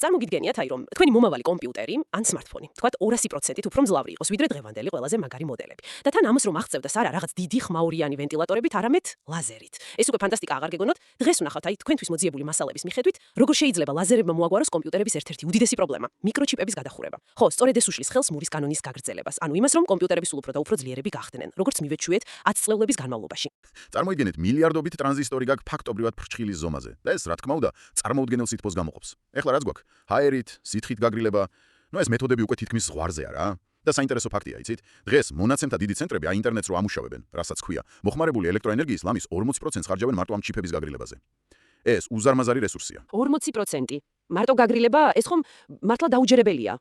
წარმოგიდგენიათ, რომ თქვენი მომავალი კომპიუტერი ან smartphone, თქვათ 200%-ით უფრო მძლავრი იყოს, ვიდრე დღევანდელი ყველაზე მაგარი მოდელები. და თან ამას რომ აღწევდას არა რაღაც დიდი ხმაურიანი ვენტილატორებით, არამედ ლაზერით. ეს უკვე ფანტასტიკა აღარ გეგონოთ. დღეს ვნახავთ თქვენთვის მოძიებული მასალების მიხედვით, როგორ შეიძლება ლაზერებმა მოაგვაროს კომპიუტერების ერთ-ერთი უდიდესი პრობლემა, მიკროჩიპების გადახურება. ხო, სწორედ ეს უშლის ხელს მურის კანონის გაგრძელებას, ანუ იმას, რომ კომპიუტერები სულ უფრო და უფრო ძლიერები გახდნენ, როგორც მივეჩვიეთ 10 წლეულების განმავლობაში. წარმოიდგინეთ მილიარდობით ტრანზისტორი გაქვს ფაქტობრივად ფრჩხილის ზომაზე და ეს რა თქმა უნდა წარმოუდგენელ სითბოს გამოყოფს. ეხლა რაც გვაქვს? ჰაერით, სითხით გაგრილება, ეს მეთოდები უკვე თითქმის ზღვარზეა რა. და საინტერესო ფაქტია, იცით? დღეს მონაცემთა დიდი ცენტრები ინტერნეტს რო ამუშავებენ, რასაც ქვია, მოხმარებული ელექტროენერგიის ლამის 40%-ს ხარჯავენ მარტო ამ ჩიპების გაგრილებაზე. ეს უზარმაზარი რესურსია. 40%. მარტო გაგრილება, ეს ხომ მართლა დაუჯერებელია.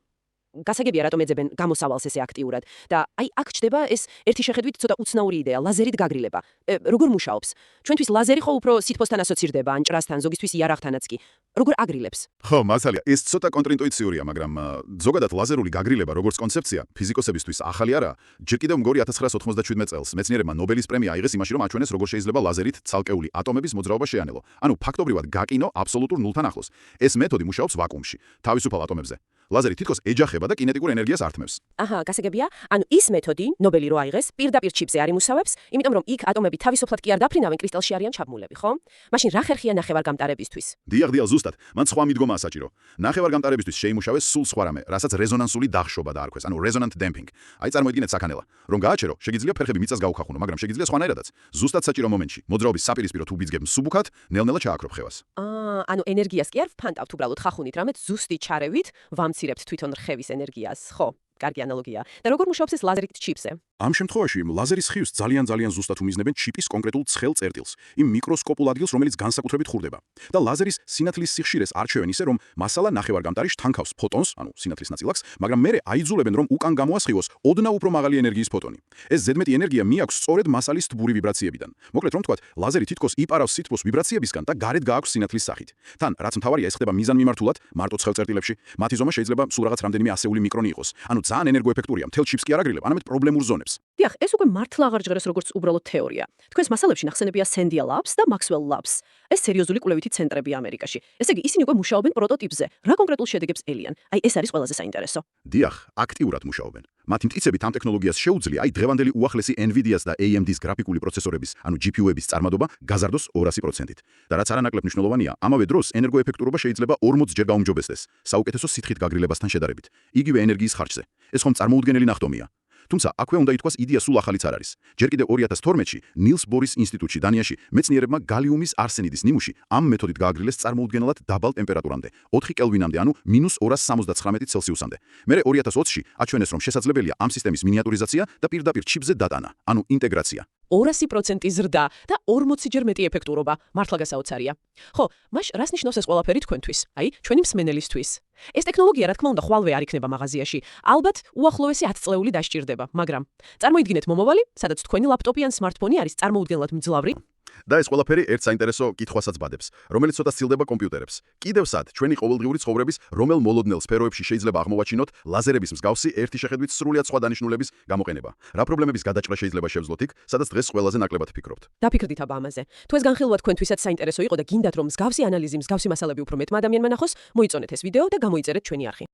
გასაგებია რატომ ეძებენ გამოსავალს ესე აქტიურად და აქ ჩდება ეს ერთი შეხედვით ცოტა უცნაური იდეა ლაზერით გაგრილება. როგორ მუშაობს? ჩვენთვის ლაზერი ხო უფრო სითბოსთან ასოცირდება, ან ჭრასთან, ზოგისთვის იარაღთანაც კი. როგორ აგრილებს? ხო, მასალია, ეს ცოტა კონტრინტუიციურია, მაგრამ ზოგადად ლაზერული გაგრილება როგორც კონცეფცია ფიზიკოსებისთვის ახალი არა. ჯერ კიდევ მგონი 1997 წელს მეცნიერებმა ნობელის პრემია აიღეს იმაში, რომ აჩვენეს როგორ შეიძლება ლაზერით ცალკეული ატომების მოძრაობა შეანელო. ანუ ფაქტობრივად გაკინო აბსოლუტურ ნულთან ახლოს. ეს მეთოდი მუშაობს ვაკუუმში, თავისუფალ ატომებზე. ლაზერი თითქოს ეჯახება და კინეტიკურ ენერგიას ართმევს. აჰა, გასაგებია, ანუ ის მეთოდი ნობელი რო აიღეს, პირდაპირ ჩიპზე არ იმუშავებს, იმიტომ რომ იქ ატომები თავისუფლად კი არ დაფრინავენ, კრისტალში არიან ჩაბმულები, ხო? მაშინ რა ხერხია ნახევარგამტარებისთვის? დიახ, ზუსტად. მან სხვა მიდგომაა საჭირო. ნახევარგამტარებისთვის შეიმუშავეს სულ სხვა რამე, რასაც რეზონანსული დახშობა დაარქვეს, ანუ resonant damping. აი წარმოიდგინეთ საქანელა. რომ გააჩერო, შეგიძლია ფერხები მიწას გაუხახუნო, მაგრამ შეგიძლია სხვანაირადაც. ზუსტად საჭირო მომენტში, მოძრაობის საპირისპირო თუ ბიძგებ მსუბუქად, ნელ-ნელა ჩააქრობ ხევას. ანუ ენერგიას კი არ ვფანტავთ უბრალოდ ხახუნით, რამეთ ზუსტი ჩარევით ვამცირებთ თვითონ რხევის ენერგიას, ხო? კარგი ანალოგია. და როგორ მუშაობს ეს ლაზერით ჩიპზე? ამ შემთხვევაში ლაზერის ხივს ძალიან ზუსტად უმიზნებენ ჩიპის კონკრეტულ ცხელ წერტილს, იმ მიკროსკოპულ ადგილს, რომელიც განსაკუთრებით ხურდება. და ლაზერის სინათლის სიხშირეს არჩევენ ისე, რომ მასალა ნახევარგამტარი შთანქავს ფოტონს, ანუ სინათლის ნაწილაკს, მაგრამ მერე აიძულებენ, რომ უკან გამოასხივოს ოდნავ უფრო მაღალი ენერგიის ფოტონი. ეს ზედმეტი ენერგია მიაქვს სწორედ მასალის თბური ვიბრაციებიდან. მოკლედ რომ ვთქვათ, ლაზერი თითქოს იპარავს სითბოს ვიბრაციებისგან და გარეთ გააქვს სინათლის სახით. თან, რაც მთავარია, ეს ხდება მიზანმიმართულად, მარტო ცხელ წერტილებში. მათი ზომა შეიძლება სულ რაღაც რამდენიმე ასეული მიკრონი იყოს. ანუ ძალიან ენერგოეფექტურია, მთელ ჩიპს კი არ აგრილებ, არამედ პრობლემურ ზონებს. დიახ, ეს უკვე მართლა აღარ ჟღერს როგორც უბრალოდ თეორია. თქვენს მასალებში ნახსენებია Sandia Labs და Maxwell Labs. ეს სერიოზული კვლევითი ცენტრებია ამერიკაში. ესე იგი, ისინი უკვე მუშაობენ პროტოტიპზე. რა კონკრეტულ შედეგებს ელიან? აი, ეს არის ყველაზე საინტერესო. დიახ, აქტიურად მუშაობენ. მათი მტკიცებით ამ ტექნოლოგიას შეუძლია აი დღევანდელი უახლესი NVIDIA-ს და AMD-ს გრაფიკული პროცესორების, ანუ GPU-ების წარმადობა გაზარდოს 200%-ით. და რაც არანაკლებ მნიშვნელოვანია, ამავე დროს ენერგოეფექტურობა შეიძლება 40 ჯერ გაუმჯობესდეს, საუკეთესო სითხით გაგრილებასთან შედარებით. იგივე ენერგიის ხარჯზე. ეს ხომ წარმოუდგენელი ნახტომია. თუმცა აქვე უნდა ითქვას იდეა სულ ახალიც არ არის. ჯერ კიდევ 2012-ში ნილს ბორის ინსტიტუტში დანიაში მეცნიერებმა გალიუმის არსენიდის ნიმუში ამ მეთოდით გააგრილეს წარმოუდგენელად დაბალ ტემპერატურამდე, 4 კელვინამდე, ანუ -279 ცელსიუსამდე. მერე 2020-ში აჩვენეს, რომ შესაძლებელია ამ სისტემის მინიატურიზაცია და პირდაპირ ჩიპზე დატანა, ანუ ინტეგრაცია. 200% ზრდა და 40 ჯერ მეტი ეფექტურობა, მართლა გასაოცარია. ხო, მაშ რას ნიშნავს ეს ყველაფერი თქვენთვის? აი, ჩვენი მსმენელისთვის. ეს ტექნოლოგია, რა თქმა უნდა, ხვალვე არ იქნება მაღაზიაში. ალბათ უახლოესი 10 წლეული დასჭირდება, მაგრამ წარმოიდგინეთ მომავალი, სადაც თქვენი ლაპტოპი ან smartphone არის წარმოუდგენლად მძლავრი. და ეს ყველაფერი ერთ საინტერესო კითხვასაც ბადებს, რომელიც ცოტა სცილდება კომპიუტერებს. კიდევ სად ჩვენი ყოველდღიური ცხოვრების რომელ მოლოდნელ სფეროებში შეიძლება აღმოვაჩინოთ ლაზერების მსგავსი ერთი შეხედვით სრულიად სხვა დანიშნულების გამოყენება? რა პრობლემების გადაჭრა შეიძლება შევძლოთ იქ, სადაც დღეს ყველაზე ნაკლებად ფიქრობთ? დაფიქრდით აბა ამაზე. თუ ეს განხილვა თქვენთვისაც საინტერესო იყო და გინდათ რომ მსგავსი ანალიზი, მსგავსი მასალები უფრო მეტმა ადამიანმა ნახოს, მოიწონეთ ეს ვიდეო და გამოიწერეთ ჩვენი არხი.